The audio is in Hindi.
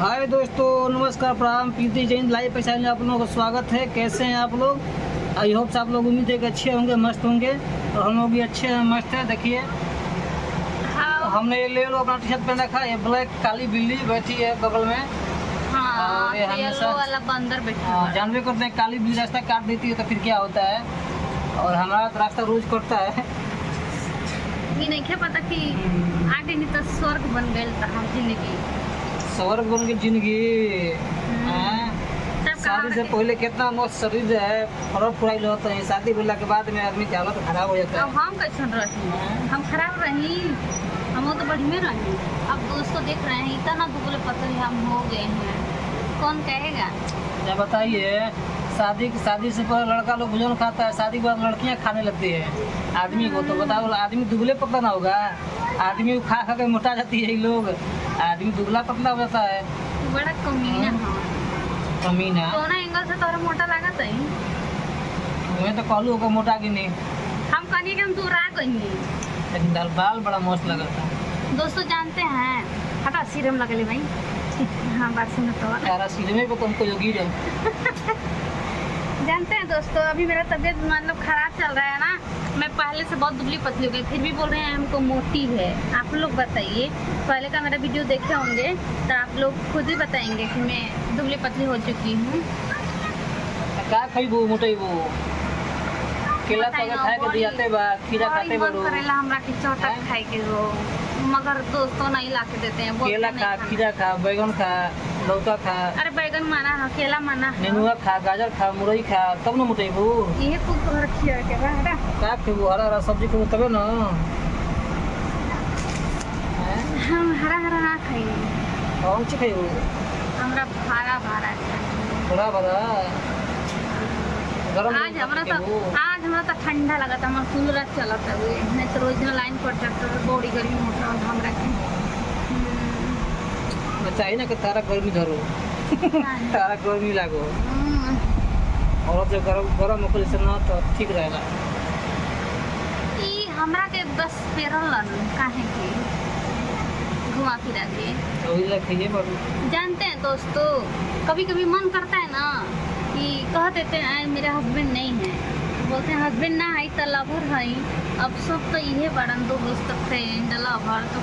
हाय दोस्तों, नमस्कार, प्रणाम। प्रीति जैन लाइव पैसा में आप लोगों का स्वागत है। कैसे हैं आप लोग? आई होप से आप लोग उम्मीद है कि अच्छे होंगे, मस्त होंगे। और हम लोग भी अच्छे हैं, मस्त हैं। देखिए हमने ये ले लो अपना टी शर्ट पहन रखा है। ये ब्लैक काली बिल्ली बैठी है बगल में। हाँ, ये येलो वाला बंदर बैठा है। जानवे करते हैं, काली बिल्ली रास्ता काट देती है तो फिर क्या होता है। और हमारा तो रास्ता रोज कटता है। ये नहीं क्या पता कि आगे नहीं तो स्वर्ग बन गए हम जिंदगी। स्वर्ग बन गई जिंदगी। शादी से पहले कितना मस्त शरीर है, फरक फुराइल होता है। शादी बोला के बाद में आदमी की हालत खराब हो जाता है। अब हम कैसे रही? हम खराब रही? हम तो बढ़िया रही। अब दोस्तों देख रहे हैं इतना दुबले पतले हम हो गए हैं, कौन कहेगा? जब बताइए, शादी से पहले लड़का लोग भोजन खाता है, शादी के बाद लड़कियां खाने लगती है आदमी को। तो बताओ, आदमी दुबले पतला ना होगा? आदमी खा खा के मोटा जाती है। लोग आदमी दुबला पतला हो जाता है। बड़ा कमीना है। कमीना कौन एंगल से तोरा मोटा लागत है? मैं तो कहलू होगा मोटा की नहीं। हम कहनी कि हम दूर आ गई। लेकिन बाल बड़ा मस्त लगा था। दोस्तों जानते हैं, हटा सीरम लगले भाई। हाँ बात सुनो तो यार, सिनेमे पे तुमको योगी जो जानते हैं दोस्तों, अभी मेरा तबीयत मतलब खराब चल रहा है ना। मैं पहले से बहुत दुबली पतली हो गई, फिर भी बोल रहे हैं हमको मोटी है। आप लोग बताइए, पहले का मेरा वीडियो देखे होंगे तो आप लोग खुद ही बताएंगे कि मैं दुबली पतली हो चुकी हूँ। का खइबो मोटइबो? केला तो खाए के दियाते बा, खीरा खाते बड़ो। करेला हमरा की चौटक खाए के हो, मगर दोस्तों नहीं ला के देते हैं। केला खा, खीरा खा, बैगन खा, लौका खा। अरे बैगन माना है, केला माना है, नेनुआ खा, गाजर खा, मुरई खा, तब न मोटेबू। ये कुछ घर खिया के बा हटा। का खेबू? हरा हरा सब्जी खेबू तबे न। हम हरा हरा ना खाई। कौन ची खेबू? हमरा भारा भारा थोड़ा बड़ा गरम आज हमरा तो ठंडा लगा था। हमारा कूलर चलता हुए, नहीं तो रोज ना लाइन पर ट्रैक्टर बड़ी गर्मी होता है हमरा के। चाहिए ना कि तारा गर्मी धरो। तारा गर्मी लागो। और जब गरम होकर से ना तो ठीक रहेगा। ई हमरा के बस पेरलन काहे के घुमा फिरा के वही ला खाइए बाबू। जानते हैं दोस्तों, कभी कभी मन करता है ना कि कह देते हैं मेरे हस्बैंड नहीं है, बोलते हैं हस्बैंड ना है तो लवर है। अब सब तो ये बड़न दो दोस्त फ्रेंड लवर तो